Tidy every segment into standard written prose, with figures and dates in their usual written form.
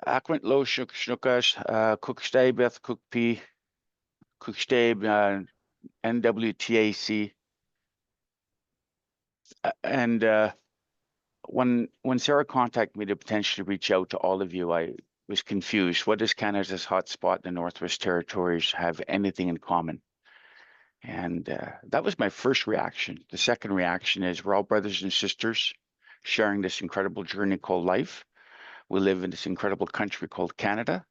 Akwent lo shnukas, Cookstabe, Cookp, Cookstabe, NWTAC. And when Sarah contacted me to potentially reach out to all of you, I was confused. What does Canada's hotspot in the Northwest Territories have anything in common? And that was my first reaction. The second reaction is we're all brothers and sisters sharing this incredible journey called life. We live in this incredible country called Canada.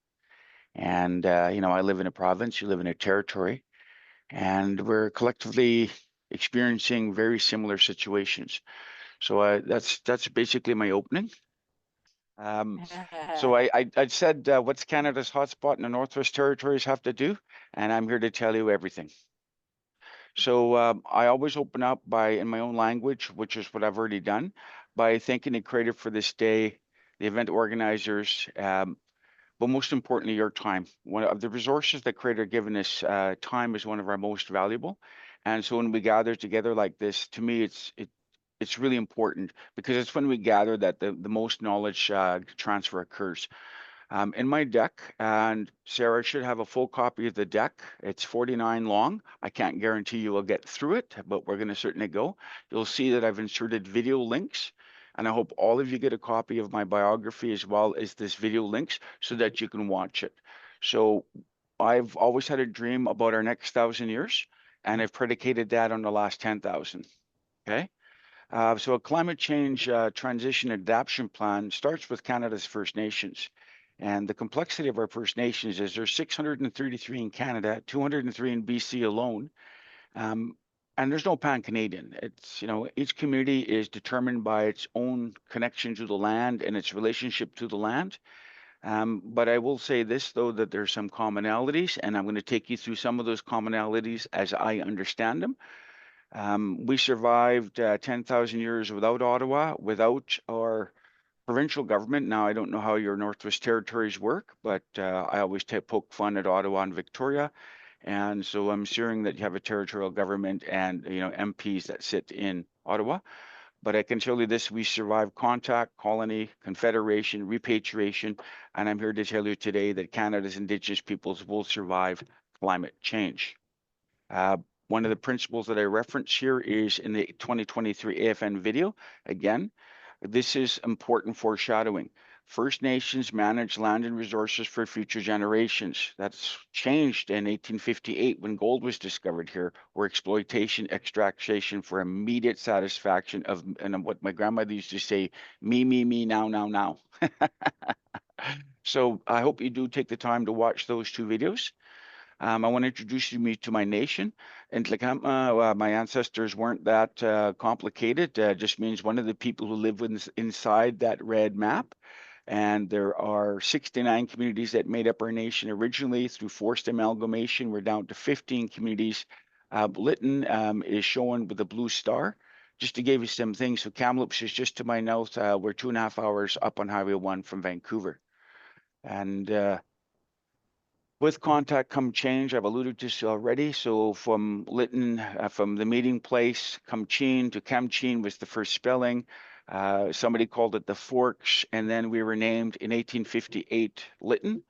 And, I live in a province, you live in a territory, and we're collectively experiencing very similar situations. So that's basically my opening. Um, so I said, what's Canada's hotspot in the Northwest Territories have to do? And I'm here to tell you everything. So I always open up by, in my own language, which is what I've already done, by thanking the creator for this day, the event organizers, but most importantly, your time. One of the resources that creator given us, time is one of our most valuable. And so when we gather together like this, to me, it's really important because it's when we gather that the most knowledge transfer occurs. In my deck, and Sarah should have a full copy of the deck. It's 49 long. I can't guarantee you will get through it, but we're going to certainly go. You'll see that I've inserted video links, and I hope all of you get a copy of my biography as well as this video links so that you can watch it. So I've always had a dream about our next 1,000 years, and I've predicated that on the last 10,000. Okay. So a climate change transition adaptation plan starts with Canada's First Nations. And the complexity of our First Nations is there's 633 in Canada, 203 in BC alone. And there's no pan-Canadian. It's, each community is determined by its own connection to the land and its relationship to the land. But I will say this, though, that there's some commonalities, and I'm going to take you through some of those commonalities as I understand them. We survived 10,000 years without Ottawa, without our provincial government. Now, I don't know how your Northwest Territories work, but I always poke fun at Ottawa and Victoria. And so I'm assuming that you have a territorial government and, MPs that sit in Ottawa. But I can tell you this, we survived contact, colony, confederation, repatriation, and I'm here to tell you today that Canada's Indigenous peoples will survive climate change. One of the principles that I reference here is in the 2023 AFN video. Again, this is important foreshadowing. First Nations manage land and resources for future generations. That's changed in 1858 when gold was discovered here, where exploitation, extraction for immediate satisfaction of, and what my grandmother used to say, me, now, now, now. So I hope you do take the time to watch those two videos. I want to introduce you to my nation. In Tlacampa, my ancestors weren't that complicated. Just means one of the people who live inside that red map. And there are 69 communities that made up our nation originally. Through forced amalgamation, we're down to 15 communities. Lytton is shown with a blue star. Just to give you some things, so Kamloops is just to my north. We're 2.5 hours up on Highway 1 from Vancouver. And with contact come change. I've alluded to this already. So from Lytton, from the meeting place, Kamchin to Kamchin was the first spelling. Somebody called it the Forks, and then we were named in 1858 Lytton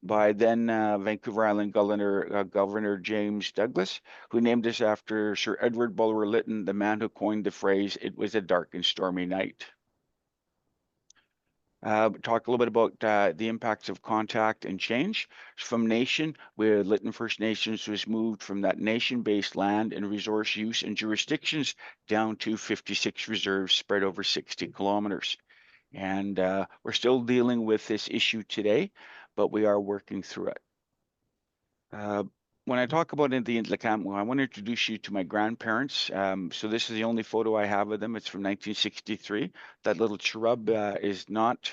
by then Vancouver Island Governor James Douglas, who named us after Sir Edward Bulwer Lytton, the man who coined the phrase, "It was a dark and stormy night." Talk a little bit about the impacts of contact and change. From nation, where Lytton First Nations was moved from that nation-based land and resource use and jurisdictions down to 56 reserves spread over 60 kilometers. And we're still dealing with this issue today, but we are working through it. When I talk about the Tlacampa, I want to introduce you to my grandparents. So this is the only photo I have of them. It's from 1963. That little cherub is not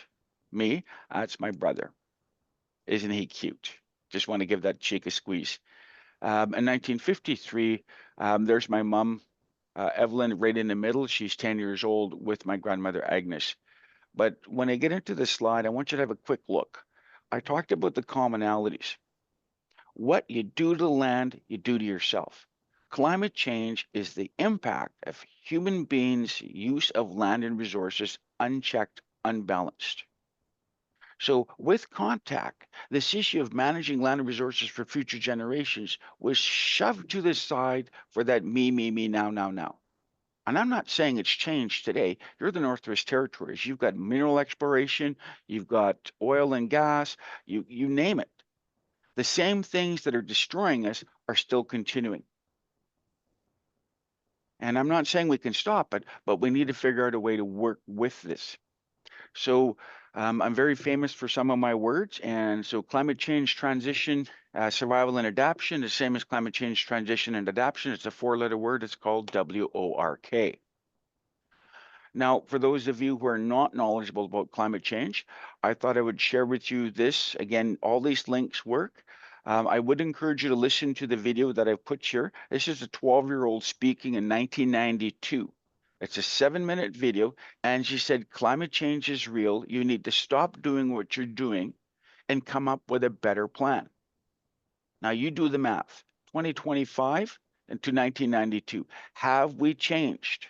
me. It's my brother. Isn't he cute? Just want to give that cheek a squeeze. In 1953, there's my mom, Evelyn, right in the middle. She's 10 years old with my grandmother, Agnes. But when I get into this slide, I want you to have a quick look. I talked about the commonalities. What you do to the land, you do to yourself. Climate change is the impact of human beings' use of land and resources unchecked, unbalanced. So with contact, this issue of managing land resources for future generations was shoved to the side for that me, now, now, now. And I'm not saying it's changed today. You're the Northwest Territories. You've got mineral exploration, you've got oil and gas, you name it. The same things that are destroying us are still continuing. And I'm not saying we can stop it, but we need to figure out a way to work with this. So I'm very famous for some of my words. And so climate change transition, survival and adaptation, the same as climate change transition and adaptation. It's a four-letter word. It's called WORK. Now, for those of you who are not knowledgeable about climate change, I thought I would share with you this. Again, all these links work. I would encourage you to listen to the video that I've put here. This is a 12-year-old speaking in 1992. It's a 7-minute video, and she said, climate change is real. You need to stop doing what you're doing and come up with a better plan. Now, you do the math. 2025 and to 1992. Have we changed?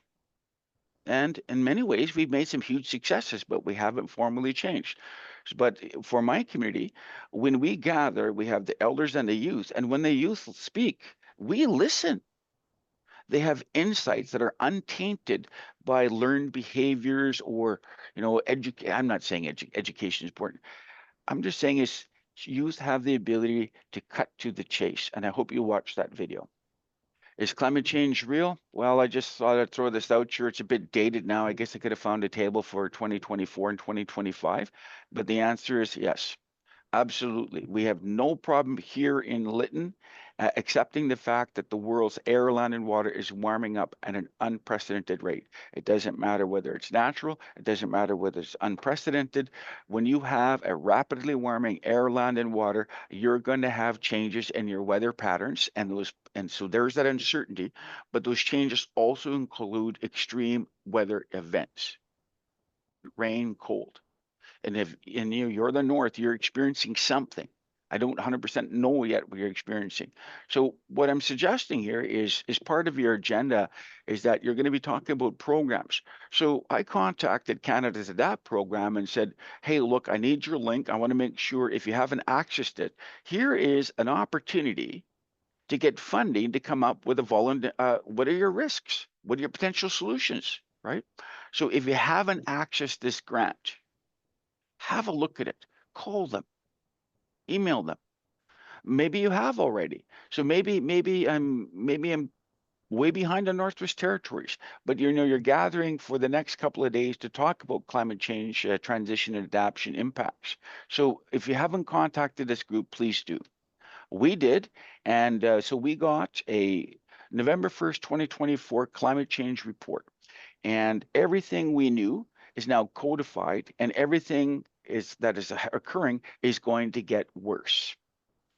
And in many ways, we've made some huge successes, but we haven't formally changed. But for my community, when we gather, we have the elders and the youth, and when the youth speak, we listen. They have insights that are untainted by learned behaviors or, I'm not saying education is important. I'm just saying is youth have the ability to cut to the chase, and I hope you watch that video. Is climate change real? Well, I just thought I'd throw this out here. It's a bit dated now. I guess I could have found a table for 2024 and 2025, but the answer is yes. Absolutely. We have no problem here in Lytton accepting the fact that the world's air, land, and water is warming up at an unprecedented rate. It doesn't matter whether it's natural, it doesn't matter whether it's unprecedented. When you have a rapidly warming air, land, and water, you're going to have changes in your weather patterns, and so there's that uncertainty, but those changes also include extreme weather events, rain, cold. And if you're the north, you're experiencing something. I don't 100% know yet what you're experiencing. So what I'm suggesting here is part of your agenda is that you're going to be talking about programs. So I contacted Canada's ADAPT program and said, hey, look, I need your link. I want to make sure if you haven't accessed it, here is an opportunity to get funding to come up with a volunteer. What are your risks? What are your potential solutions? Right? So if you haven't accessed this grant, have a look at it. Call them, email them. Maybe you have already. So maybe I'm way behind the Northwest Territories, but you're gathering for the next couple of days to talk about climate change, transition, and adaptation impacts. So if you haven't contacted this group, please do. We did, and so we got a November 1st, 2024 climate change report, and everything we knew is now codified, and everything that is occurring is going to get worse.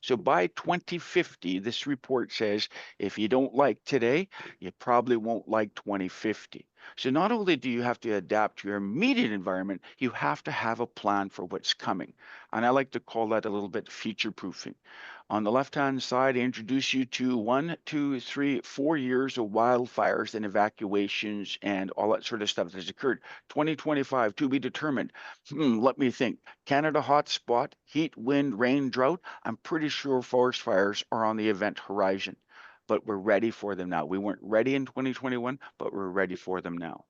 So by 2050, this report says if you don't like today, you probably won't like 2050. So not only do you have to adapt to your immediate environment, you have to have a plan for what's coming. And I like to call that a little bit future proofing. On the left-hand side, I introduce you to 1, 2, 3, 4 years of wildfires and evacuations and all that sort of stuff that has occurred. 2025 to be determined. Let me think. Canada hotspot, heat, wind, rain, drought. I'm pretty sure forest fires are on the event horizon, but we're ready for them now. We weren't ready in 2021, but we're ready for them now.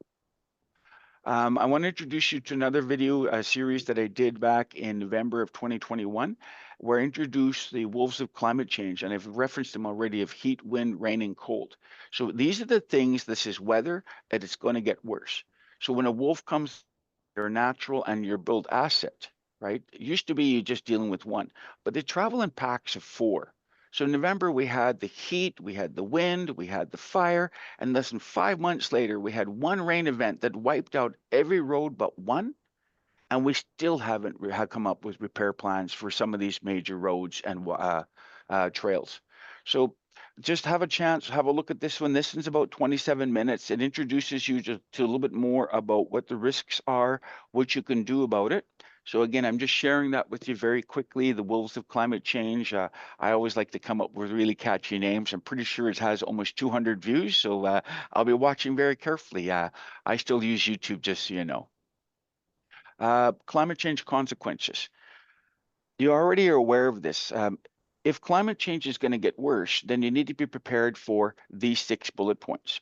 I want to introduce you to another video series that I did back in November of 2021, where I introduced the wolves of climate change, and I've referenced them already of heat, wind, rain, and cold. So these are the things, this is weather, and it's going to get worse. So when a wolf comes, they're natural and your built asset, right? It used to be you just dealing with one, but they travel in packs of 4. So in November, we had the heat, we had the wind, we had the fire, and less than 5 months later, we had one rain event that wiped out every road but one. And we still haven't come up with repair plans for some of these major roads and trails. So just have a chance, have a look at this one. This one's about 27 minutes. It introduces you to a little bit more about what the risks are, what you can do about it. So again, I'm just sharing that with you very quickly. The Wolves of Climate Change. I always like to come up with really catchy names. I'm pretty sure it has almost 200 views. So I'll be watching very carefully. I still use YouTube, just so you know. Climate change consequences. You already are aware of this. If climate change is going to get worse, then you need to be prepared for these 6 bullet points.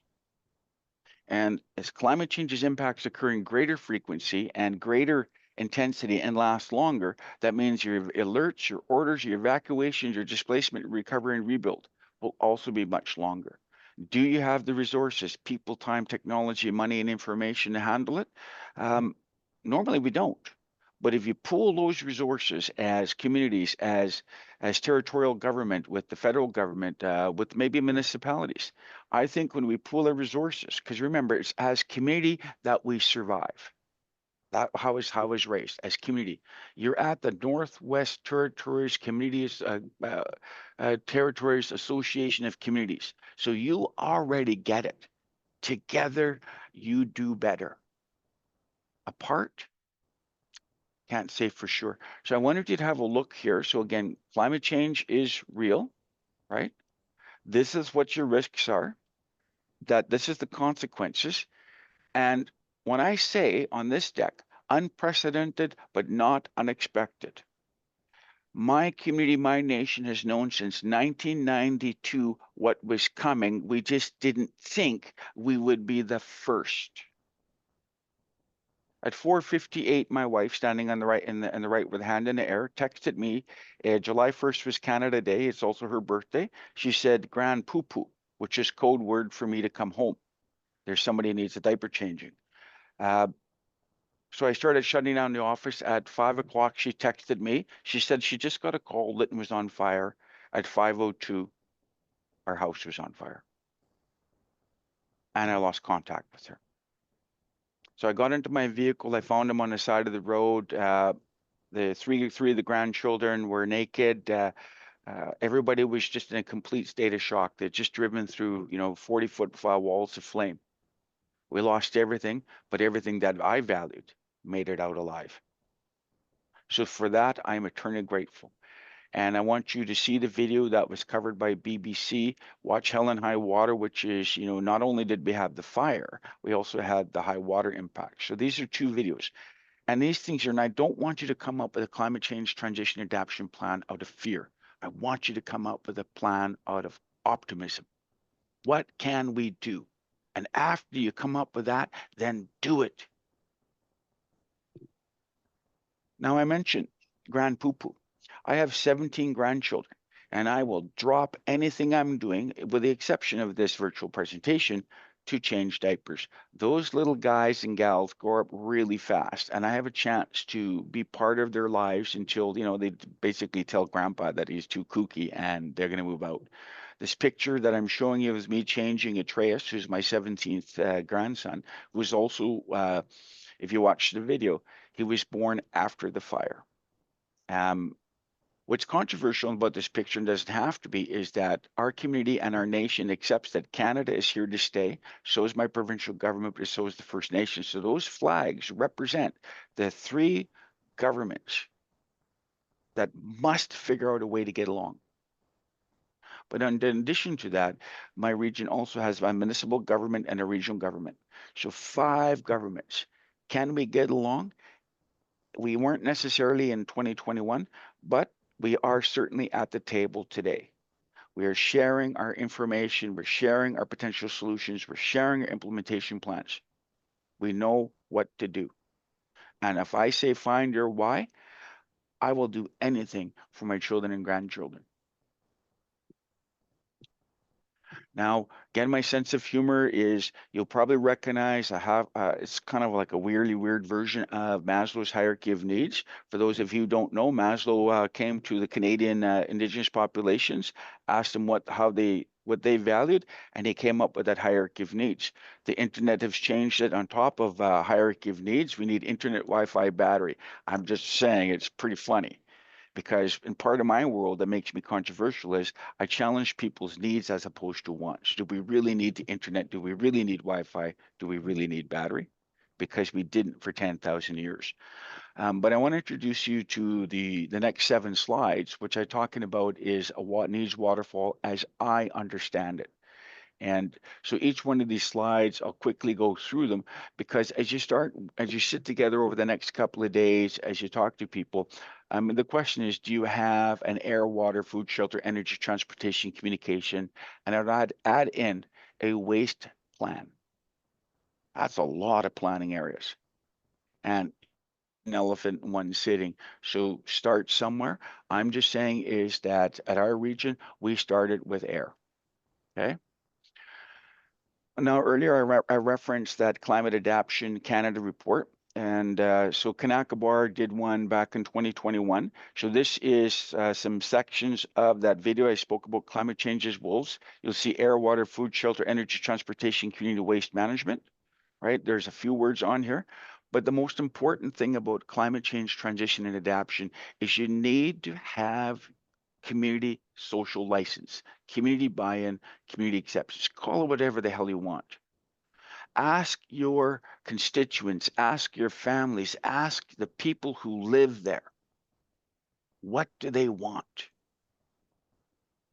And as climate change's impacts occur in greater frequency and greater intensity and last longer, that means your alerts, your orders, your evacuations, your displacement, recovery, and rebuild will also be much longer. Do you have the resources, people, time, technology, money, and information to handle it? Um, Normally we don't. But if you pool those resources as communities, as territorial government, with the federal government, with maybe municipalities, I think when we pool our resources, because remember, it's as community that we survive. That how is raised as community. You're at the Northwest Territories Communities Territories Association of Communities, so you already get it. Together, you do better. Apart, can't say for sure. So I wanted you to have a look here. So again, climate change is real, right? This is what your risks are. That this is the consequences. And when I say on this deck, unprecedented but not unexpected, my community, my nation has known since 1992 what was coming. We just didn't think we would be the first. At 4:58, my wife, standing on the right in the right with a hand in the air, texted me. July 1st was Canada Day. It's also her birthday. She said, "Grand poo poo," which is code word for me to come home. There's somebody who needs a diaper changing. Uh, So I started shutting down the office at 5 o'clock. She texted me. She said she just got a call. Lytton was on fire. At 5:02, our house was on fire. And I lost contact with her. So I got into my vehicle. I found him on the side of the road. The three of the grandchildren were naked. Everybody was just in a complete state of shock. They'd just driven through, 40-foot walls of flame. We lost everything, but everything that I valued made it out alive. So for that, I'm eternally grateful. And I want you to see the video that was covered by BBC. Watch Hell and High Water, which is, not only did we have the fire, we also had the high water impact. So these are 2 videos. And these things are, and I don't want you to come up with a climate change transition adaptation plan out of fear. I want you to come up with a plan out of optimism. What can we do? And after you come up with that, then do it. Now, I mentioned grand poo poo. I have 17 grandchildren, and I will drop anything I'm doing, with the exception of this virtual presentation, to change diapers. Those little guys and gals grow up really fast, and I have a chance to be part of their lives until, they basically tell grandpa that he's too kooky and they're going to move out. This picture that I'm showing you is me changing Atreus, who's my 17th grandson, who's also, if you watch the video, he was born after the fire. Um, what's controversial about this picture, and doesn't have to be, is that our community and our nation accepts that Canada is here to stay. So is my provincial government, but so is the First Nations. So those flags represent the 3 governments that must figure out a way to get along. But in addition to that, my region also has a municipal government and a regional government. So 5 governments. Can we get along? We weren't necessarily in 2021, but we are certainly at the table today. We are sharing our information, we're sharing our potential solutions, we're sharing our implementation plans. We know what to do. And if I say find your why, I will do anything for my children and grandchildren. Now, again, my sense of humor is, you'll probably recognize I have, it's kind of like a weirdly weird version of Maslow's hierarchy of needs. For those of you who don't know, Maslow came to the Canadian Indigenous populations, asked them what they valued, and he came up with that hierarchy of needs. The internet has changed it. On top of hierarchy of needs, we need internet, Wi-Fi, battery. I'm just saying, it's pretty funny, because in part of my world that makes me controversial is I challenge people's needs as opposed to wants. Do we really need the internet? Do we really need Wi-Fi? Do we really need battery? Because we didn't for 10,000 years. But I want to introduce you to the next 7 slides, which I'm talking about is a needs waterfall as I understand it. And so each one of these slides, I'll quickly go through them because as you sit together over the next couple of days, as you talk to people, the question is, do you have an air, water, food, shelter, energy, transportation, communication? And I'd add in a waste plan. That's a lot of planning areas. And an elephant in one sitting. So start somewhere. I'm just saying is that at our region, we started with air. Okay. Now, earlier I referenced that Climate Adaptation Canada report. And so Kanakabar did one back in 2021. So this is some sections of that video. I spoke about climate change as wolves. You'll see air, water, food, shelter, energy, transportation, community waste management, right? There's a few words on here. But the most important thing about climate change transition and adaptation is you need to have community social license, community buy-in, community acceptance. Call it whatever the hell you want. Ask your constituents, ask your families, ask the people who live there, what do they want?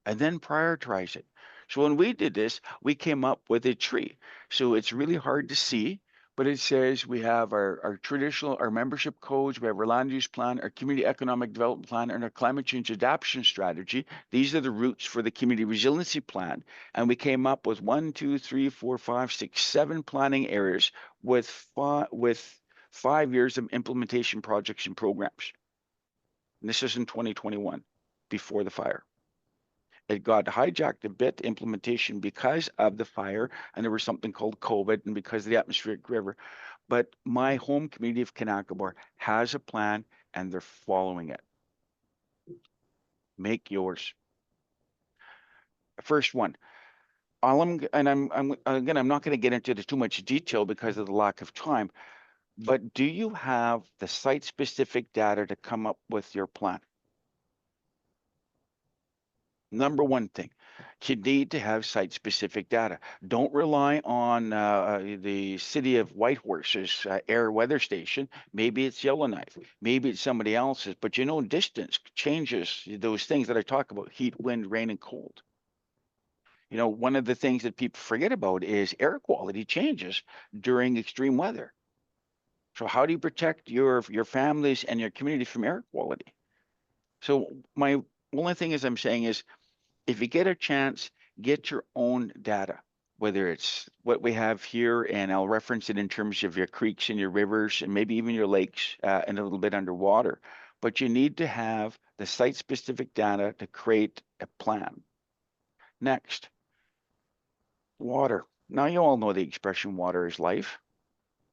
And then prioritize it. So when we did this, we came up with a tree. So it's really hard to see, but it says we have our traditional, our membership codes, we have our land use plan, our community economic development plan, and our climate change adaptation strategy. These are the roots for the community resiliency plan. And we came up with 1, 2, 3, 4, 5, 6, 7 planning areas with 5 years of implementation projects and programs. And this is in 2021, before the fire. It got hijacked a bit, implementation, because of the fire, and there was something called COVID, and because of the atmospheric river. But my home community of Kanakabar has a plan, and they're following it. Make yours. First one. I'm not going to get into too much detail because of the lack of time. But do you have the site-specific data to come up with your plan? Number one thing, you need to have site-specific data. Don't rely on the city of Whitehorse's air weather station. Maybe it's Yellowknife. Maybe it's somebody else's. But you know, distance changes those things that I talk about: heat, wind, rain, and cold. You know, one of the things that people forget about is air quality changes during extreme weather. So how do you protect your families and your community from air quality? So my only thing is I'm saying is, if you get a chance, get your own data, whether it's what we have here, and I'll reference it in terms of your creeks and your rivers and maybe even your lakes and a little bit underwater. But you need to have the site-specific data to create a plan. Next, water. Now, you all know the expression water is life.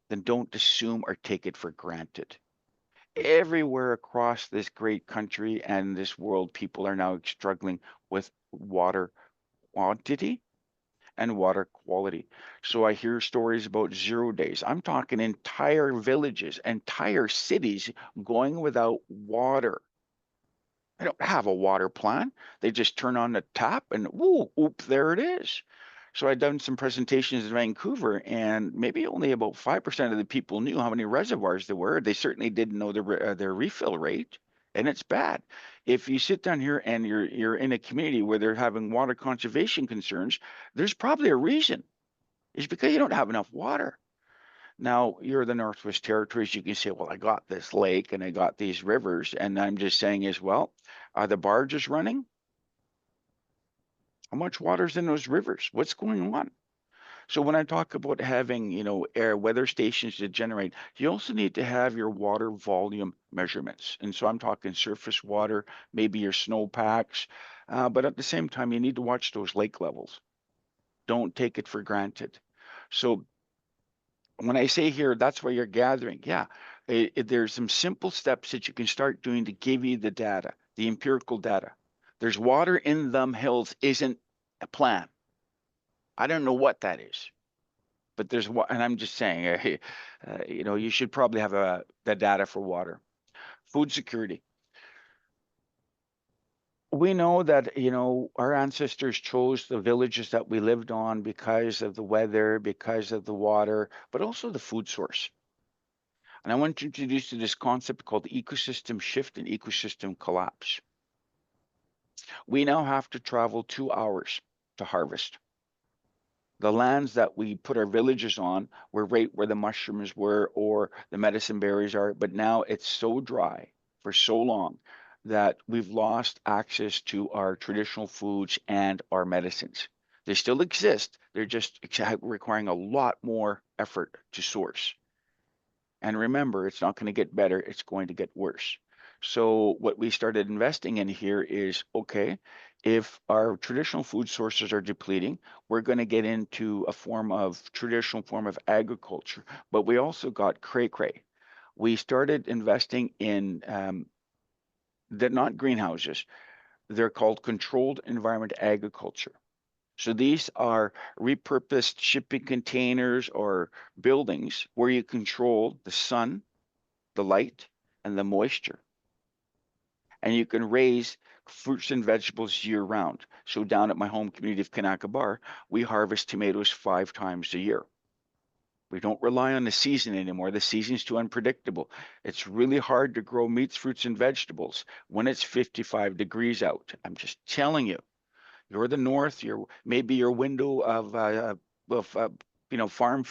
Then don't assume or take it for granted. Everywhere across this great country and this world, people are now struggling with water quantity and water quality. So I hear stories about 0 days. I'm talking entire villages, entire cities going without water. They don't have a water plan. They just turn on the tap and whoo, oop, there it is. So I've done some presentations in Vancouver, and maybe only about 5% of the people knew how many reservoirs there were. They certainly didn't know their refill rate, and it's bad. If you sit down here and you're in a community where they're having water conservation concerns, there's probably a reason. It's because you don't have enough water. Now, you're the Northwest Territories. You can say, well, I got this lake and I got these rivers. And I'm just saying as well, are the barges running? How much water's in those rivers? What's going on? So when I talk about having, air weather stations to generate, you also need to have your water volume measurements. And so I'm talking surface water, maybe your snowpacks, but at the same time, you need to watch those lake levels. Don't take it for granted. So when I say here, that's where you're gathering. Yeah, there's some simple steps that you can start doing to give you the data, the empirical data. There's water in them hills isn't a plan. I don't know what that is, but there's what, and I'm just saying, you should probably have the data for water. Food security. We know that, our ancestors chose the villages that we lived on because of the weather, because of the water, but also the food source. And I want to introduce you to this concept called ecosystem shift and ecosystem collapse. We now have to travel 2 hours to harvest. The lands that we put our villages on were right where the mushrooms were or the medicine berries are, but now it's so dry for so long that we've lost access to our traditional foods and our medicines. They still exist, they're just requiring a lot more effort to source. And remember, it's not going to get better, it's going to get worse. So, what we started investing in here is okay, if our traditional food sources are depleting, we're going to get into a traditional form of agriculture. But we also got cray cray. We started investing in they're not greenhouses, they're called controlled environment agriculture. So these are repurposed shipping containers or buildings where you control the sun, the light, and the moisture. And you can raise fruits and vegetables year round. So down at my home community of Kanakabar, we harvest tomatoes 5 times a year. We don't rely on the season anymore. The season's too unpredictable. It's really hard to grow meats, fruits, and vegetables when it's 55 degrees out. I'm just telling you. You're the north. You're maybe your window of farm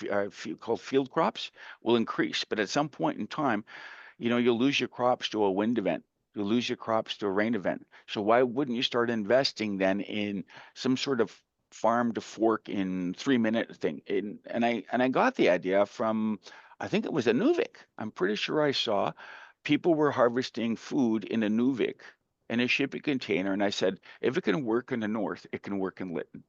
called field crops will increase, but at some point in time, you'll lose your crops to a wind event. You'll lose your crops to a rain event. So why wouldn't you start investing then in some sort of farm to fork in 3 minute thing? And I got the idea from, I think it was a Nuvik. I'm pretty sure I saw people were harvesting food in a Nuvik in a shipping container, and I said, if it can work in the north, it can work in Lytton,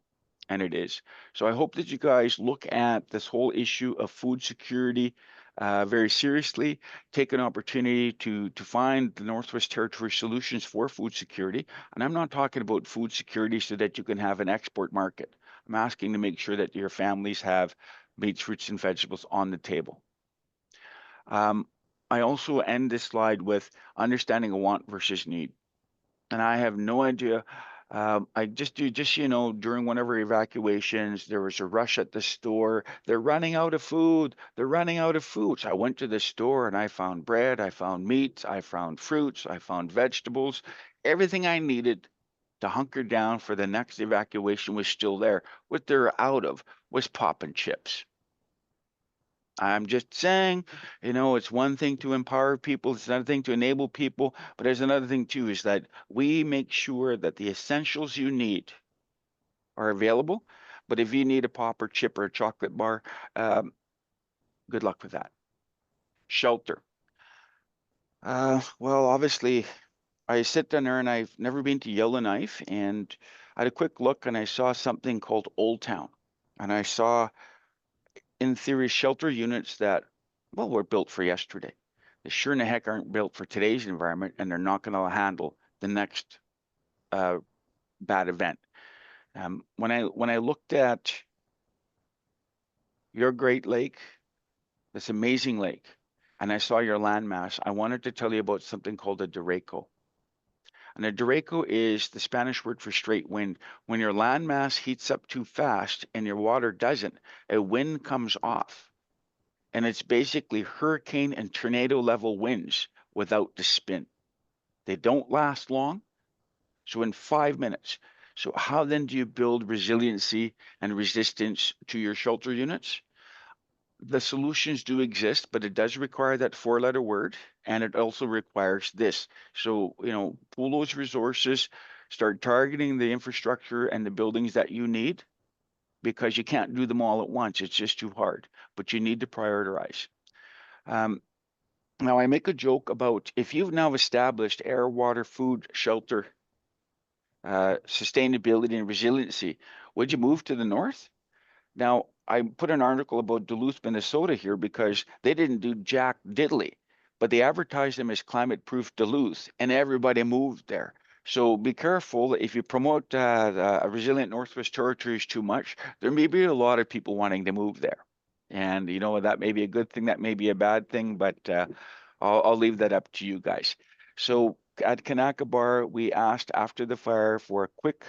and it is. So I hope that you guys look at this whole issue of food security very seriously. Take an opportunity to find the Northwest Territory solutions for food security. And I'm not talking about food security so that you can have an export market. I'm asking to make sure that your families have meats, fruits, and vegetables on the table. Um, I also end this slide with understanding a want versus need, and I have no idea. I just do, just during one of our evacuations, there was a rush at the store. They're running out of food. They're running out of food. So I went to the store and I found bread, I found meat, I found fruits, I found vegetables. Everything I needed to hunker down for the next evacuation was still there. What they're out of was pop and chips. I'm just saying, it's one thing to empower people, it's another thing to enable people, but there's another thing too, is that we make sure that the essentials you need are available. But if you need a pop or chip or a chocolate bar, um, good luck with that. Shelter. Well, obviously, I sit down there and I've never been to Yellowknife, and I had a quick look and I saw something called Old Town. And I saw, in theory, shelter units that, well, were built for yesterday. They sure in the heck aren't built for today's environment, and they're not going to handle the next uh, bad event. When I looked at your Great Lake, this amazing lake, and I saw your landmass, I wanted to tell you about something called a derecho. And a derecho is the Spanish word for straight wind. When your landmass heats up too fast and your water doesn't, a wind comes off. And it's basically hurricane and tornado level winds without the spin. They don't last long. So in 5 minutes. So how then do you build resiliency and resistance to your shelter units? The solutions do exist, but it does require that 4 letter word, and it also requires this. So, pool those resources, start targeting the infrastructure and the buildings that you need, because you can't do them all at once. It's just too hard, but you need to prioritize. Um, Now, I make a joke about if you've now established air, water, food, shelter, sustainability, and resiliency, would you move to the north? Now, I put an article about Duluth, Minnesota here because they didn't do jack diddly, but they advertised them as climate proof Duluth, and everybody moved there. So be careful if you promote a resilient Northwest Territories too much. There may be a lot of people wanting to move there, and that may be a good thing, that may be a bad thing, but I'll leave that up to you guys. So at Kanakabar, we asked after the fire for a quick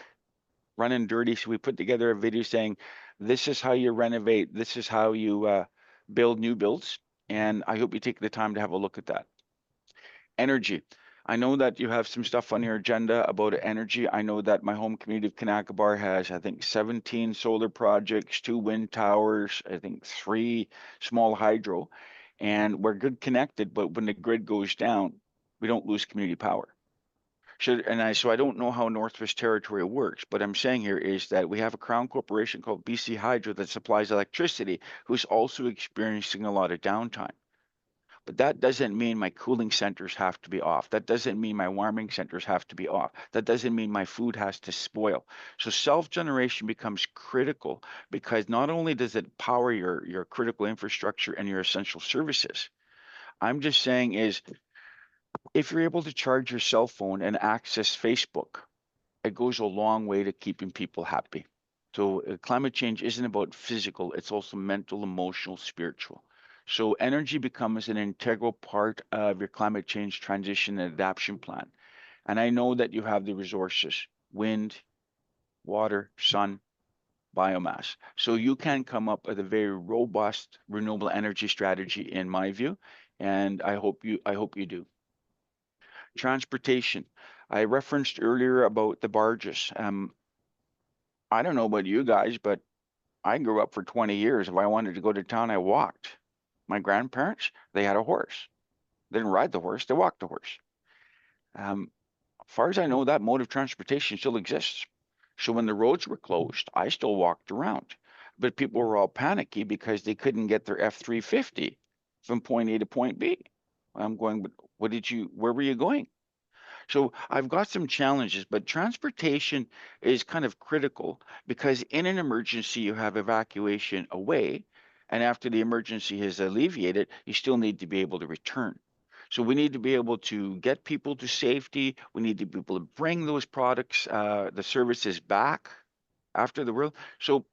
run and dirty. So we put together a video saying, this is how you renovate, this is how you build new builds. And I hope you take the time to have a look at that. Energy. I know that you have some stuff on your agenda about energy. I know that my home community of Kanakabar has, I think, 17 solar projects, 2 wind towers, I think 3 small hydro, and we're good connected, but when the grid goes down, we don't lose community power. So I don't know how Northwest Territory works, but I'm saying here is that we have a crown corporation called BC Hydro that supplies electricity, who's also experiencing a lot of downtime. But that doesn't mean my cooling centers have to be off. That doesn't mean my warming centers have to be off. That doesn't mean my food has to spoil. So self-generation becomes critical because not only does it power your critical infrastructure and your essential services, I'm just saying is if you're able to charge your cell phone and access Facebook, it goes a long way to keeping people happy. So climate change isn't about physical, it's also mental, emotional, spiritual. So energy becomes an integral part of your climate change transition and adaptation plan. And I know that you have the resources, wind, water, sun, biomass. So you can come up with a very robust renewable energy strategy in my view, and I hope you do. Transportation. I referenced earlier about the barges. I don't know about you guys, but I grew up for 20 years. If I wanted to go to town, I walked. My grandparents, they had a horse. They didn't ride the horse, they walked the horse. As far as I know, that mode of transportation still exists. So when the roads were closed, I still walked around. But people were all panicky because they couldn't get their F-350 from point A to point B. I'm going, but where were you going? So I've got some challenges, but transportation is kind of critical because in an emergency, you have evacuation away. And after the emergency has alleviated, you still need to be able to return. So we need to be able to get people to safety. We need to be able to bring those products, the services back after the world. So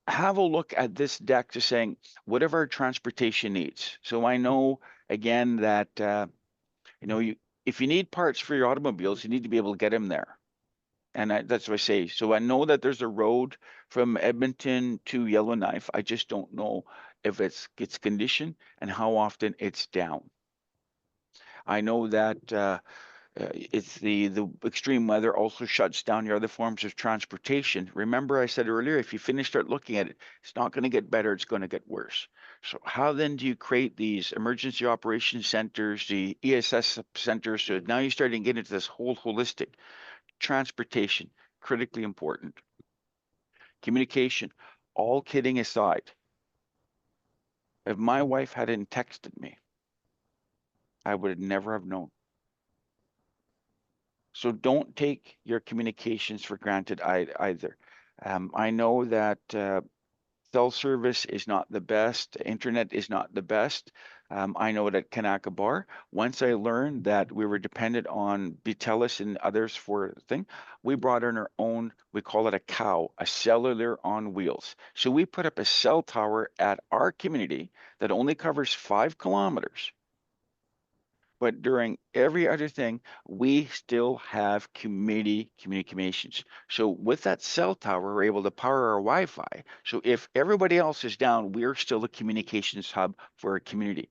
have a look at this deck to saying, what are our transportation needs? So I know again that you if you need parts for your automobiles, you need to be able to get them there. And that's what I say. So I know that there's a road from Edmonton to Yellowknife. I just don't know if it's condition and how often it's down. I know that it's the extreme weather also shuts down your other forms of transportation. Remember, I said earlier, if you start looking at it, it's not going to get better, it's going to get worse. So how then do you create these emergency operations centers, the ESS centers? So now you're starting to get into this whole holistic transportation, critically important. Communication, all kidding aside, if my wife hadn't texted me, I would never have known. So don't take your communications for granted either. I know that cell service is not the best, internet is not the best. I know that at Kanaka Bar, once I learned that we were dependent on Bitellis and others for the thing, we brought in our own, we call it a cow, a cellular on wheels. So we put up a cell tower at our community that only covers 5 kilometers, but during every other thing, we still have community communications. So with that cell tower, we're able to power our Wi-Fi. So if everybody else is down, we're still a communications hub for a community.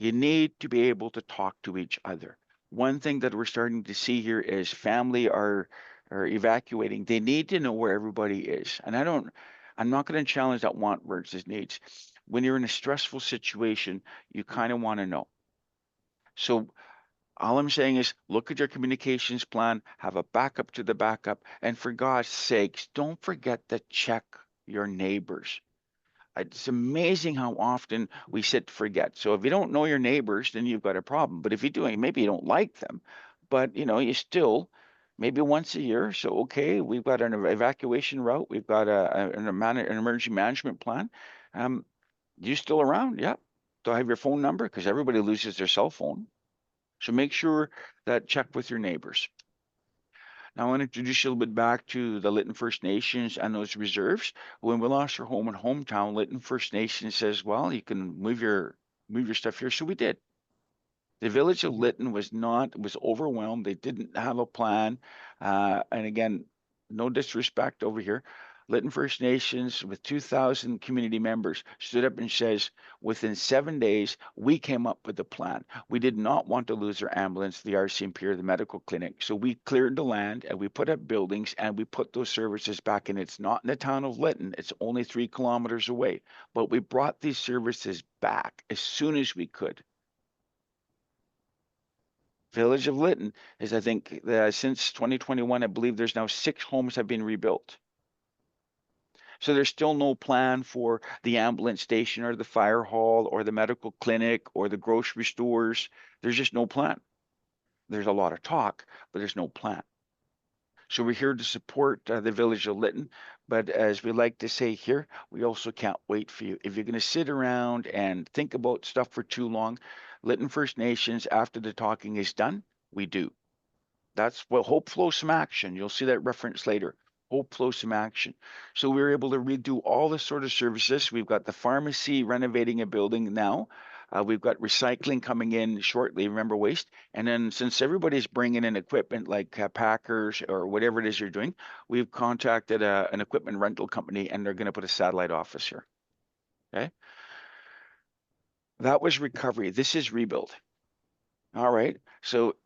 You need to be able to talk to each other. One thing that we're starting to see here is family are evacuating. They need to know where everybody is. And I'm not going to challenge that want versus needs. When you're in a stressful situation, you kind of want to know. So all I'm saying is look at your communications plan, have a backup to the backup, and for God's sakes, don't forget to check your neighbors. It's amazing how often we sit to forget. So if you don't know your neighbors, then you've got a problem. But if you do, maybe you don't like them, but you still maybe once a year. So okay, we've got an evacuation route, we've got an emergency management plan. Um, you still around? Yeah. Do I have your phone number? Because everybody loses their cell phone. So make sure that check with your neighbors. Now I want to introduce you a little bit back to the Lytton First Nations and those reserves. When we lost our home and hometown, Lytton First Nation says, well, you can move your stuff here. So we did. The village of Lytton was overwhelmed. They didn't have a plan. And again, no disrespect over here. Lytton First Nations, with 2,000 community members, stood up and says, within 7 days, we came up with a plan. We did not want to lose our ambulance, the RCMP, or the medical clinic. So we cleared the land and we put up buildings and we put those services back in. It's not in the town of Lytton, it's only 3 kilometers away. But we brought these services back as soon as we could. Village of Lytton is, I think, since 2021, I believe there's now 6 homes have been rebuilt. So there's still no plan for the ambulance station or the fire hall or the medical clinic or the grocery stores. There's just no plan. There's a lot of talk, but there's no plan. So we're here to support the village of Lytton. But as we like to say here, we also can't wait for you. If you're going to sit around and think about stuff for too long, Lytton First Nations, after the talking is done, we do. That's what hope flows some action. You'll see that reference later. Hope flows some action. So we were able to redo all the sort of services. We've got the pharmacy renovating a building now. We've got recycling coming in shortly, remember waste. And then since everybody's bringing in equipment like Packers or whatever it is you're doing, we've contacted an equipment rental company and they're going to put a satellite office here. Okay. That was recovery. This is rebuild. All right. So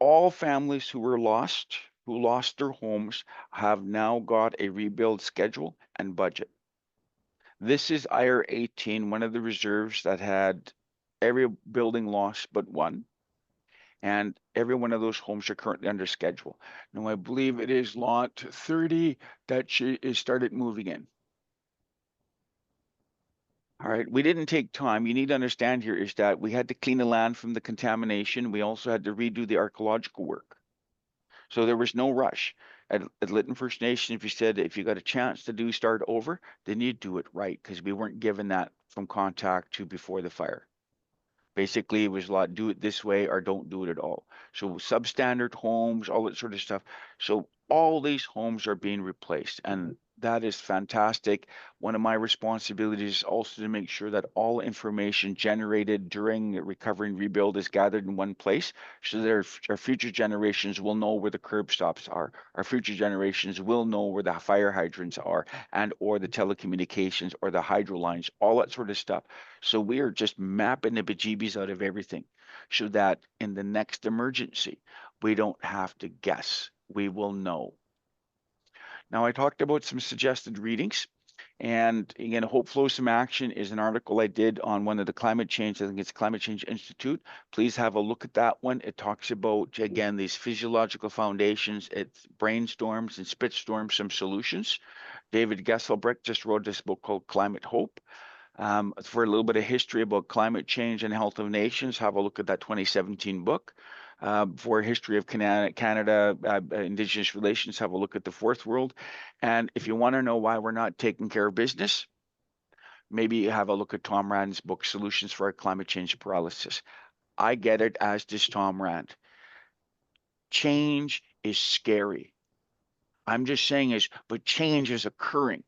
all families who lost their homes, have now got a rebuild schedule and budget. This is IR 18, one of the reserves that had every building lost but one. And every one of those homes are currently under schedule. Now, I believe it is lot 30 that she is started moving in. All right, we didn't take time. You need to understand here is that we had to clean the land from the contamination. We also had to redo the archaeological work. So there was no rush. At Lytton First Nation, if you said if you got a chance to start over, then you do it right because we weren't given that from contact to before the fire. Basically, it was a lot do it this way or don't do it at all. So substandard homes, all that sort of stuff. So all these homes are being replaced, and that is fantastic. One of my responsibilities is also to make sure that all information generated during recovery and rebuild is gathered in one place so that our future generations will know where the curb stops are. Our future generations will know where the fire hydrants are and or the telecommunications or the hydro lines, all that sort of stuff. So we are just mapping the bejeebies out of everything so that in the next emergency, we don't have to guess. We will know. Now, I talked about some suggested readings. And again, Hope Flows Some Action is an article I did on one of the climate change, I think it's Climate Change Institute. Please have a look at that one. It talks about, again, these physiological foundations. It brainstorms and spitstorms some solutions. David Gesselbrick just wrote this book called Climate Hope. For a little bit of history about climate change and health of nations, have a look at that 2017 book. For history of Canada, Indigenous relations, have a look at the Fourth World. And if you want to know why we're not taking care of business, maybe have a look at Tom Rand's book, Solutions for Our Climate Change Paralysis. I get it, as does Tom Rand. Change is scary. I'm just saying but change is occurring.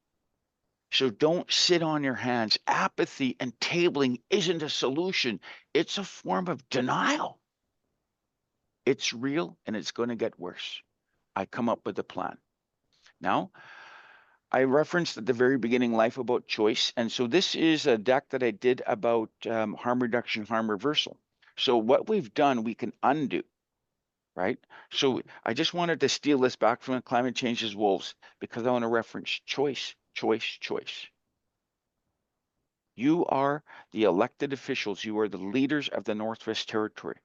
So don't sit on your hands. Apathy and tabling isn't a solution. It's a form of denial. It's real and it's going to get worse. I come up with a plan. Now, I referenced at the very beginning Life About Choice. And so this is a deck that I did about harm reduction, harm reversal. So what we've done, we can undo, right? So I just wanted to steal this back from Climate Change's Wolves because I want to reference choice, choice, choice. You are the elected officials. You are the leaders of the Northwest Territory.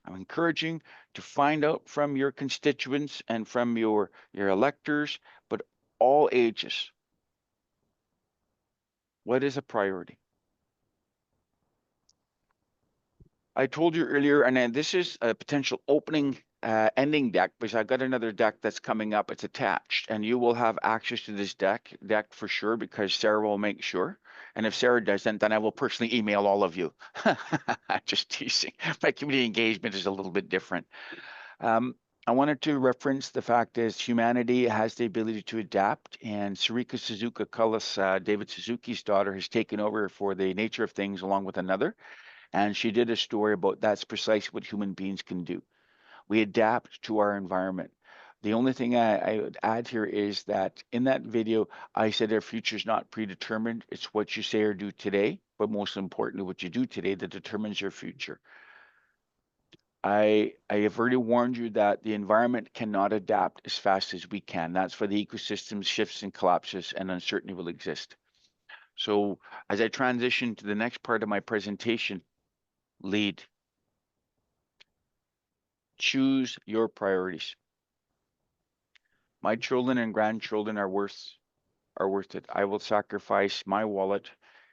I'm encouraging to find out from your constituents and from your electors, but all ages, what is a priority? I told you earlier, and then this is a potential opening ending deck because I've got another deck that's coming up. It's attached, and you will have access to this deck for sure because Sarah will make sure. And if Sarah doesn't, then I will personally email all of you. Just teasing. My community engagement is a little bit different. I wanted to reference the fact is humanity has the ability to adapt, and Sarika Suzuka Cullis, David Suzuki's daughter, has taken over for the Nature of Things along with another. And she did a story about that's precisely what human beings can do. We adapt to our environment. The only thing I would add here is that in that video, I said our future is not predetermined. It's what you say or do today, but most importantly, what you do today that determines your future. I have already warned you that the environment cannot adapt as fast as we can. That's why the ecosystem shifts and collapses and uncertainty will exist. So as I transition to the next part of my presentation, lead. Choose your priorities. My children and grandchildren are worth it. I will sacrifice my wallet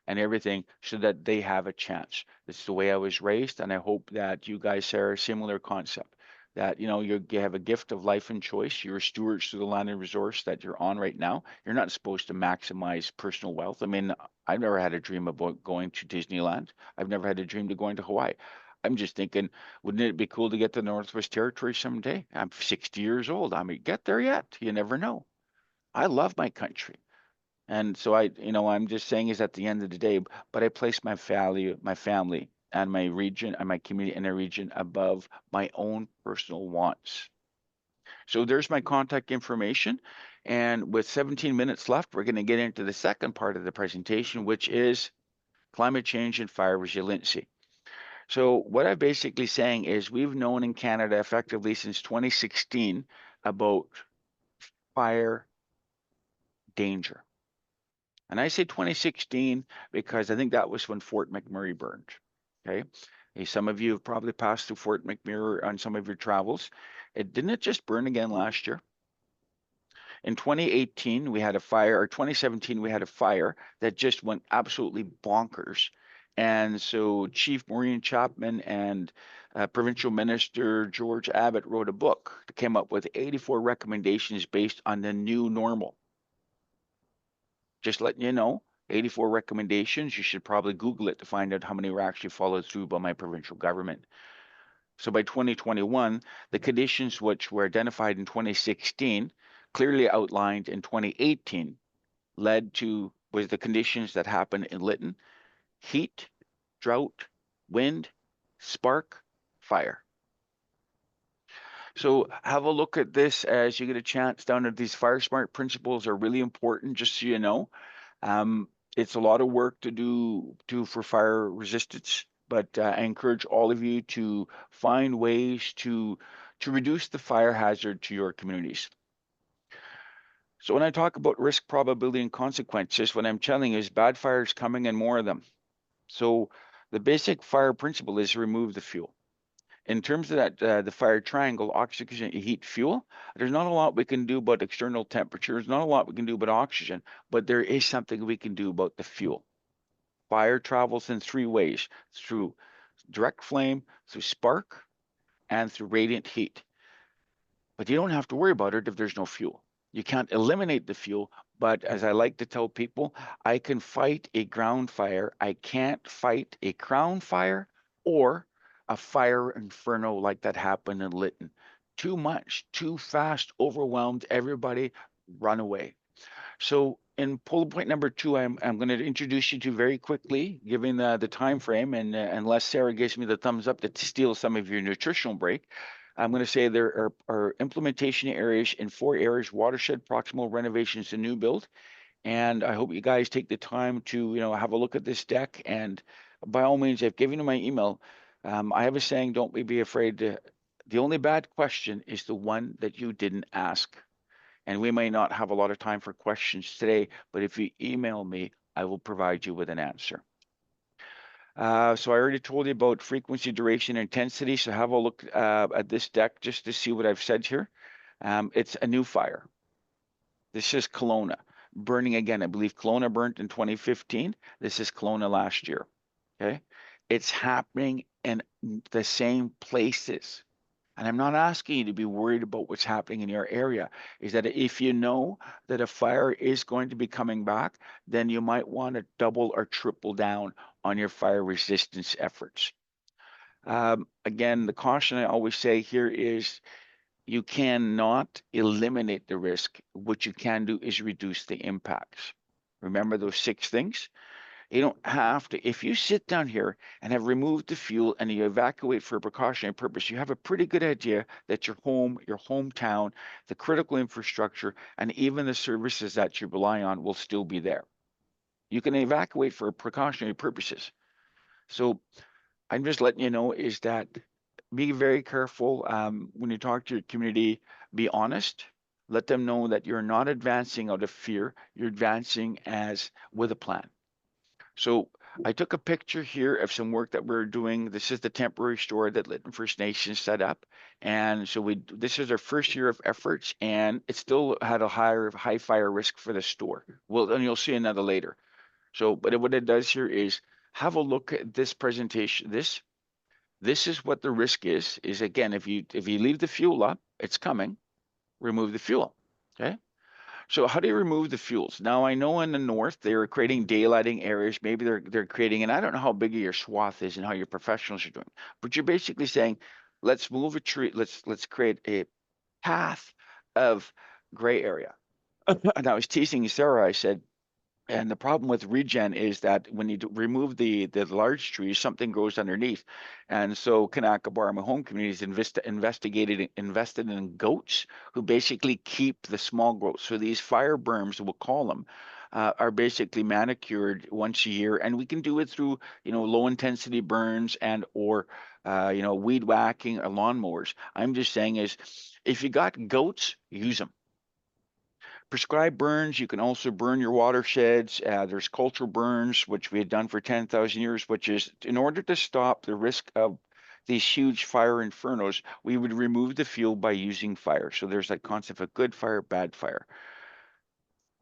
and everything so that they have a chance. This is the way I was raised, and I hope that you guys share a similar concept. That you have a gift of life and choice. You're stewards to the land and resource that you're on right now. You're not supposed to maximize personal wealth. I mean, I've never had a dream about going to Disneyland. I've never had a dream to going to Hawaii. I'm just thinking, wouldn't it be cool to get to the Northwest Territory someday? I'm 60 years old. I mean, get there yet. You never know. I love my country. And so I'm just saying is at the end of the day, but I place my family and my region and my community in a region above my own personal wants. So there's my contact information. And with 17 minutes left, we're going to get into the second part of the presentation, which is climate change and fire resiliency. So what I'm basically saying is we've known in Canada effectively since 2016 about fire danger. And I say 2016 because I think that was when Fort McMurray burned. Okay. Some of you have probably passed through Fort McMurray on some of your travels. Didn't it just burn again last year? In 2018, we had a fire, or 2017, we had a fire that just went absolutely bonkers. And so Chief Maureen Chapman and Provincial Minister George Abbott wrote a book that came up with 84 recommendations based on the new normal. Just letting you know, 84 recommendations. You should probably Google it to find out how many were actually followed through by my provincial government. So by 2021, the conditions which were identified in 2016, clearly outlined in 2018, was the conditions that happened in Lytton: heat, drought, wind, spark, fire. So have a look at this as you get a chance down at these fire smart principles are really important, just so you know. It's a lot of work to do for fire resistance, but I encourage all of you to find ways to reduce the fire hazard to your communities. So when I talk about risk, probability, and consequences, what I'm telling you is bad fires coming and more of them. So the basic fire principle is remove the fuel. In terms of that, the fire triangle, oxygen, heat, fuel, there's not a lot we can do about external temperatures, not a lot we can do about oxygen, but there is something we can do about the fuel. Fire travels in three ways: through direct flame, through spark, and through radiant heat. But you don't have to worry about it if there's no fuel. You can't eliminate the fuel, but as I like to tell people, I can fight a ground fire. I can't fight a crown fire or a fire inferno like that happened in Lytton. Too much, too fast, overwhelmed everybody, run away. So in bullet point number 2, I'm going to introduce you to very quickly, given the time frame, and unless Sarah gives me the thumbs up to steal some of your nutritional break, I'm going to say there are implementation areas in 4 areas: watershed, proximal, renovations, and new build. And I hope you guys take the time to have a look at this deck. And by all means, I've given you my email. I have a saying: don't be afraid to. The only bad question is the one that you didn't ask. And we may not have a lot of time for questions today, but if you email me, I will provide you with an answer. So I already told you about frequency, duration, intensity. So have a look at this deck just to see what I've said here. It's a new fire. This is Kelowna burning again. I believe Kelowna burnt in 2015. This is Kelowna last year. Okay. It's happening in the same places. And I'm not asking you to be worried about what's happening in your area, is that if you know that a fire is going to be coming back, then you might want to double or triple down on your fire resistance efforts. Again, the caution I always say here is you cannot eliminate the risk. What you can do is reduce the impacts. Remember those 6 things? You don't have to. If you sit down here and have removed the fuel and you evacuate for a precautionary purpose, you have a pretty good idea that your home, your hometown, the critical infrastructure, and even the services that you rely on will still be there. You can evacuate for precautionary purposes. So I'm just letting you know is that be very careful when you talk to your community. Be honest. Let them know that you're not advancing out of fear. You're advancing as with a plan. So I took a picture here of some work that we're doing. This is the temporary store that Lytton First Nation set up. And so this is our first year of efforts, and it still had a high fire risk for the store. Well, and you'll see another later. So, but what it does here is have a look at this presentation. This is what the risk is again, if you leave the fuel up, it's coming, remove the fuel. Okay. So how do you remove the fuels? Now I know in the north they're creating daylighting areas. Maybe they're creating, and I don't know how big your swath is and how your professionals are doing, but you're basically saying, let's move a tree, let's create a path of gray area. And I was teasing Sarah. I said, and the problem with regen is that when you remove the large trees, something grows underneath. And so Kanakabar, my home community, is invested in goats who basically keep the small growth. So these fire berms, we'll call them, are basically manicured once a year, and we can do it through low intensity burns and or weed whacking or lawnmowers. I'm just saying is if you got goats, use them. Prescribed burns, you can also burn your watersheds. There's cultural burns, which we had done for 10,000 years, which is in order to stop the risk of these huge fire infernos, we would remove the fuel by using fire. So there's that concept of good fire, bad fire.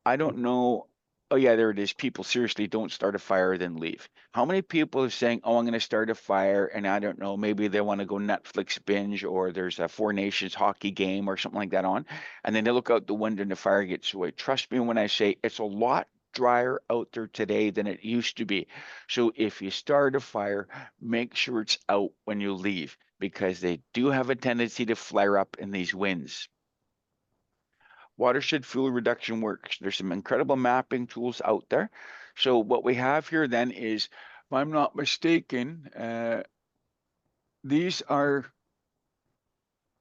I don't know. Oh, yeah, there it is. People seriously don't start a fire, then leave. How many people are saying, oh, I'm going to start a fire, and I don't know, maybe they want to go Netflix binge, or there's a Four Nations hockey game or something like that on, and then they look out the window and the fire gets away. Trust me when I say it's a lot drier out there today than it used to be. So if you start a fire, make sure it's out when you leave, because they do have a tendency to flare up in these winds. Watershed fuel reduction works. There's some incredible mapping tools out there. So what we have here then is, if I'm not mistaken, these are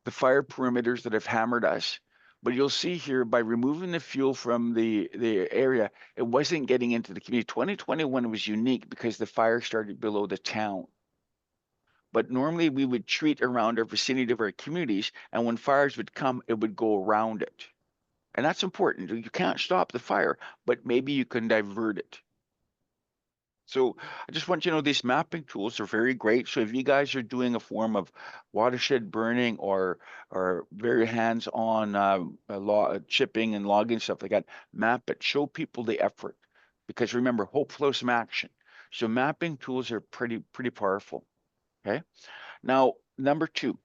the fire perimeters that have hammered us. But you'll see here by removing the fuel from the area, it wasn't getting into the community. 2021 was unique because the fire started below the town. But normally we would treat around our vicinity of our communities, and when fires would come, it would go around it. And that's important. You can't stop the fire, but maybe you can divert it. So I just want you to know these mapping tools are very great. So if you guys are doing a form of watershed burning or very hands-on chipping and logging stuff like that, map it. Show people the effort, because remember, hope flows from action. So mapping tools are pretty powerful. Okay. Now, number two,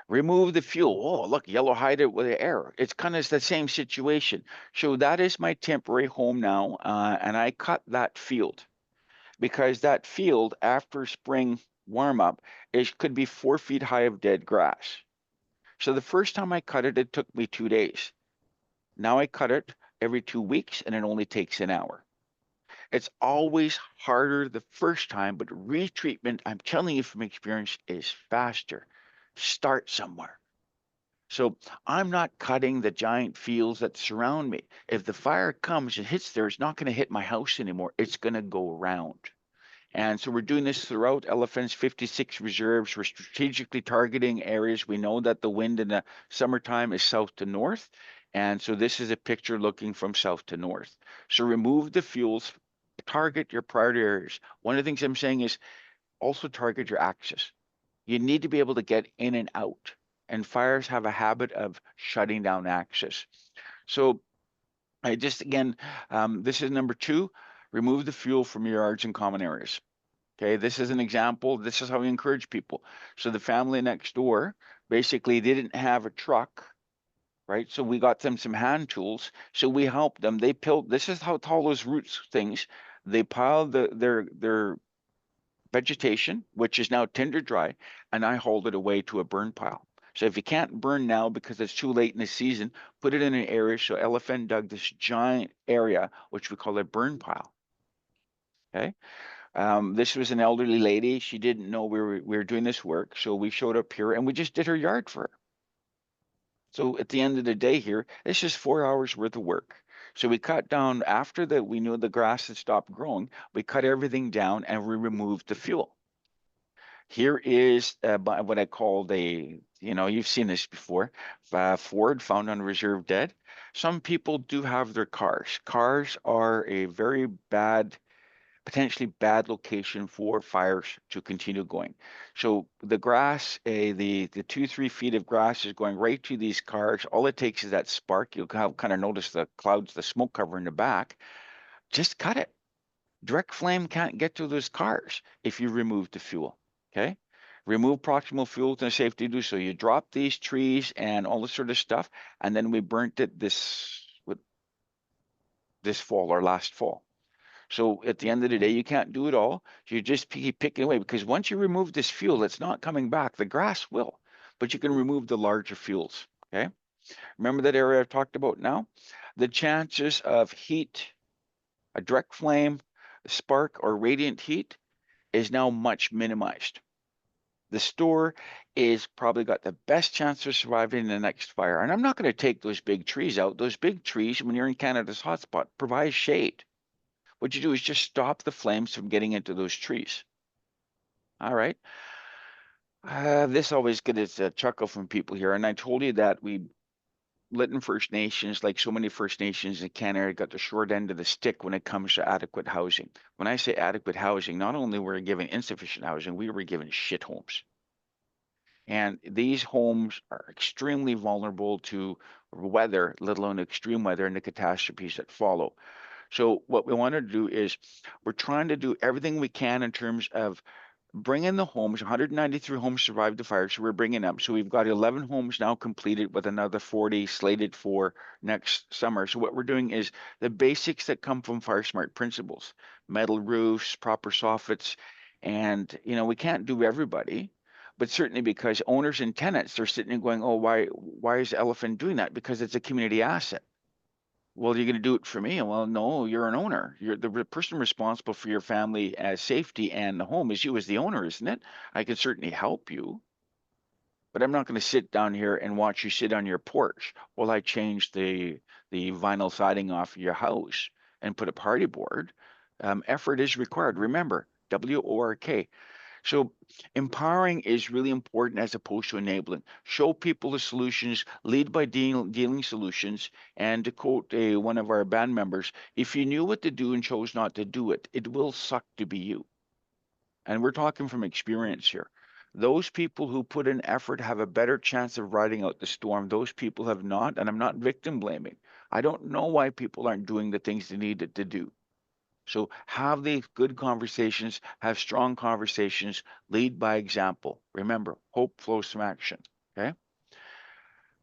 remove the fuel. Oh, look, yellow hide it with the air. It's kind of the same situation. So that is my temporary home now, and I cut that field because that field after spring warm up, it could be 4 feet high of dead grass. So the first time I cut it, it took me 2 days. Now I cut it every 2 weeks, and it only takes an hour. It's always harder the first time, but retreatment, I'm telling you from experience, is faster. Start somewhere. So I'm not cutting the giant fields that surround me. If the fire comes and hits there, it's not going to hit my house anymore. It's going to go around. And so we're doing this throughout Elephant's 56 reserves. We're strategically targeting areas. We know that the wind in the summertime is south to north. And so this is a picture looking from south to north. So remove the fuels, target your priority areas. One of the things I'm saying is also target your axis. You need to be able to get in and out. And fires have a habit of shutting down access. So I just, again, this is number two, remove the fuel from your yards and common areas. Okay, this is an example. This is how we encourage people. So the family next door, basically, they didn't have a truck, right? So we got them some hand tools. So we helped them. They peeled, this is how tall those roots things, they piled their vegetation, which is now tinder dry, and I hauled it away to a burn pile. So if you can't burn now because it's too late in the season, put it in an area. So Elephant dug this giant area, which we call a burn pile. Okay. This was an elderly lady. She didn't know we were doing this work, so we showed up here and we just did her yard for her. So at the end of the day here, it's just 4 hours worth of work. So we cut down after that we knew the grass had stopped growing, we cut everything down and we removed the fuel. Here is what I call you've seen this before, Ford found on reserve dead. Some people do have their cars. Cars are a very bad, potentially bad location for fires to continue going. So the grass, the 2-3 feet of grass is going right to these cars. All it takes is that spark. You'll kind of notice the clouds, the smoke cover in the back. Just cut it. Direct flame can't get to those cars if you remove the fuel. Okay. Remove proximal fuel to safety to do so. You drop these trees and all this sort of stuff, and then we burnt it this fall or last fall. So at the end of the day, you can't do it all. You just keep picking away because once you remove this fuel, it's not coming back. The grass will, but you can remove the larger fuels. Okay. Remember that area I've talked about now? The chances of heat, a direct flame, spark, or radiant heat is now much minimized. The store is probably got the best chance of surviving the next fire. And I'm not going to take those big trees out. Those big trees, when you're in Canada's hotspot, provide shade. What you do is just stop the flames from getting into those trees. All right. This always gets a chuckle from people here. And I told you that we Lytton First Nations, like so many First Nations in Canada, got the short end of the stick when it comes to adequate housing. When I say adequate housing, not only were we given insufficient housing, we were given shit homes. And these homes are extremely vulnerable to weather, let alone extreme weather and the catastrophes that follow. So what we want to do is we're trying to do everything we can in terms of bring in the homes. 193 homes survived the fire, so we're bringing them. So we've got 11 homes now completed with another 40 slated for next summer. So what we're doing is the basics that come from Fire Smart principles: metal roofs, proper soffits, and we can't do everybody. But certainly because owners and tenants, they're sitting and going, oh, why is Elephant doing that? Because it's a community asset. Well, you're going to do it for me. Well, no, you're an owner. You're the person responsible for your family as safety and the home is you as the owner, isn't it? I can certainly help you, but I'm not going to sit down here and watch you sit on your porch while I change the vinyl siding off your house and put a party board. Effort is required. Remember, WORK. So empowering is really important as opposed to enabling. Show people the solutions, lead by dealing solutions. And to quote one of our band members, if you knew what to do and chose not to do it, it will suck to be you. And we're talking from experience here. Those people who put in effort have a better chance of riding out the storm. Those people have not, and I'm not victim blaming. I don't know why people aren't doing the things they needed to do. So have these good conversations, have strong conversations, lead by example. Remember, hope flows from action. Okay.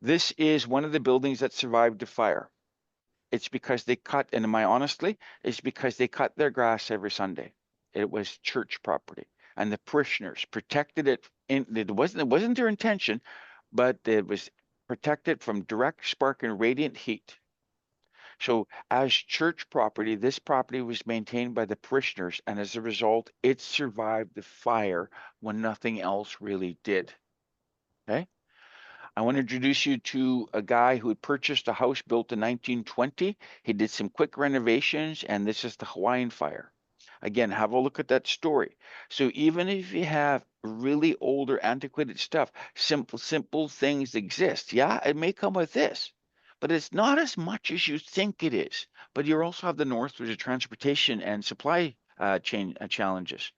This is one of the buildings that survived the fire. It's because they cut, and am I honestly, it's because they cut their grass every Sunday. It was church property. And the parishioners protected it it wasn't their intention, but it was protected from direct spark and radiant heat. So, as church property, this property was maintained by the parishioners, and as a result, it survived the fire when nothing else really did. Okay. I want to introduce you to a guy who had purchased a house built in 1920. He did some quick renovations, and this is the Hawaiian fire. Again, have a look at that story. So even if you have really older, antiquated stuff, simple things exist. Yeah, it may come with this, but it's not as much as you think it is. But you also have the North, which is transportation and supply chain challenges.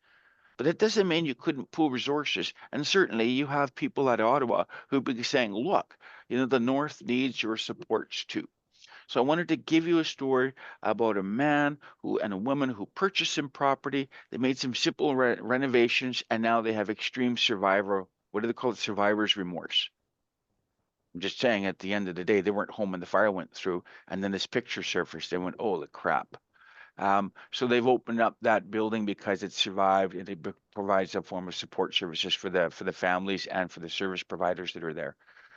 But it doesn't mean you couldn't pool resources. And certainly you have people at Ottawa who be saying, look, the North needs your supports too. So I wanted to give you a story about a man who and a woman who purchased some property. They made some simple renovations, and now they have extreme survivor. What do they call it? Survivor's remorse. I'm just saying, at the end of the day, they weren't home when the fire went through, and then this picture surfaced. They went, "Holy crap!" So they've opened up that building because it survived, and it provides a form of support services for the families and for the service providers that are there.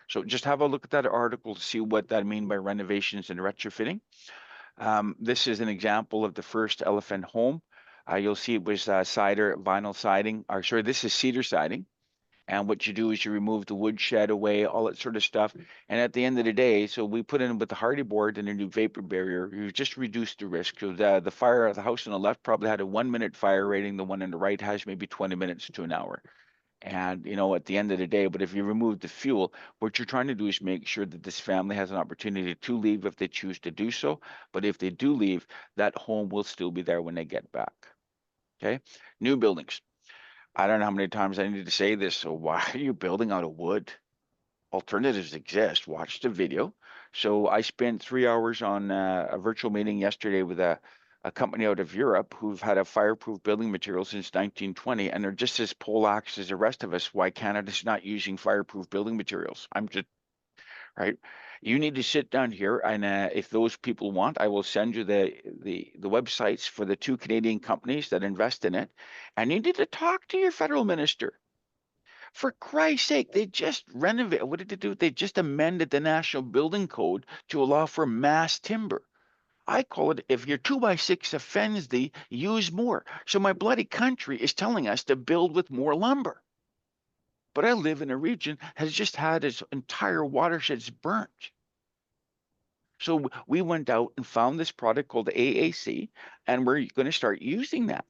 So just have a look at that article to see what that mean by renovations and retrofitting. This is an example of the first elephant home. You'll see it was vinyl siding, or sorry, this is cedar siding. And what you do is you remove the wood shed away, all that sort of stuff. And at the end of the day, so we put in with the hardy board and a new vapor barrier, you just reduce the risk. So the fire at the house on the left probably had a 1 minute fire rating. The one on the right has maybe 20 minutes to an hour. And at the end of the day, but if you remove the fuel, what you're trying to do is make sure that this family has an opportunity to leave if they choose to do so. But if they do leave, that home will still be there when they get back. Okay. New buildings. I don't know how many times I need to say this. So why are you building out of wood? Alternatives exist. Watch the video. So I spent 3 hours on a virtual meeting yesterday with a company out of Europe who've had a fireproof building material since 1920, and they're just as poleaxed as the rest of us. Why Canada's not using fireproof building materials? I'm just right. You need to sit down here, and if those people want, I will send you the websites for the two Canadian companies that invest in it, and you need to talk to your federal minister. For Christ's sake, they just renovated. What did they do? They just amended the National Building Code to allow for mass timber. I call it, if your 2x6 offends thee, use more. So my bloody country is telling us to build with more lumber. But I live in a region that has just had its entire watersheds burnt. So we went out and found this product called AAC, and we're going to start using that.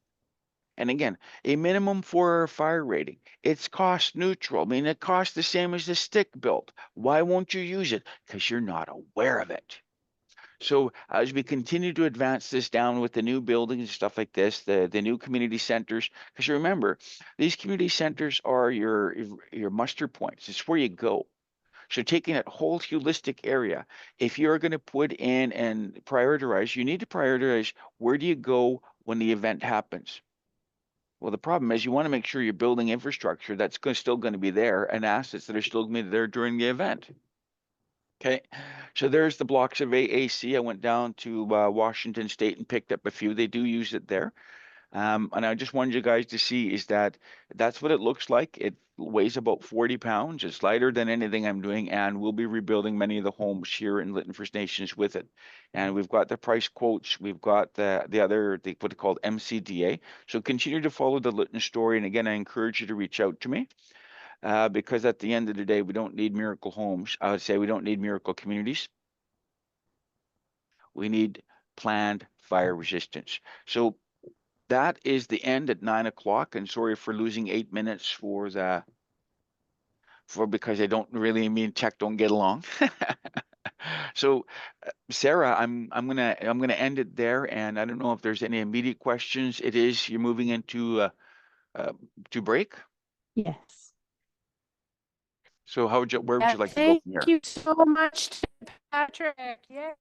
And again, a minimum for fire rating. It's cost neutral. I mean, it costs the same as the stick built. Why won't you use it? Because you're not aware of it. So as we continue to advance this down with the new buildings and stuff like this, the new community centers, because remember, these community centers are your muster points. It's where you go. So taking that whole holistic area, if you're going to put in and prioritize, you need to prioritize where do you go when the event happens. Well, the problem is you want to make sure you're building infrastructure that's still going to be there and assets that are still going to be there during the event. Okay, so there's the blocks of AAC. I went down to Washington State and picked up a few. They do use it there. And I just wanted you guys to see is that that's what it looks like. It weighs about 40 pounds. It's lighter than anything I'm doing, and we'll be rebuilding many of the homes here in Lytton First Nations with it. And we've got the price quotes. We've got the other, what they called MCDA. So continue to follow the Lytton story. And again, I encourage you to reach out to me because at the end of the day, we don't need miracle homes. I would say we don't need miracle communities. We need planned fire resistance. So that is the end at 9 o'clock. And sorry for losing 8 minutes for because I don't really mean tech don't get along. So Sarah, I'm gonna end it there, and I don't know if there's any immediate questions. It is you're moving into to break. Yes. So where would Yeah, you like to go thank from here? you so much, Patrick. Yay.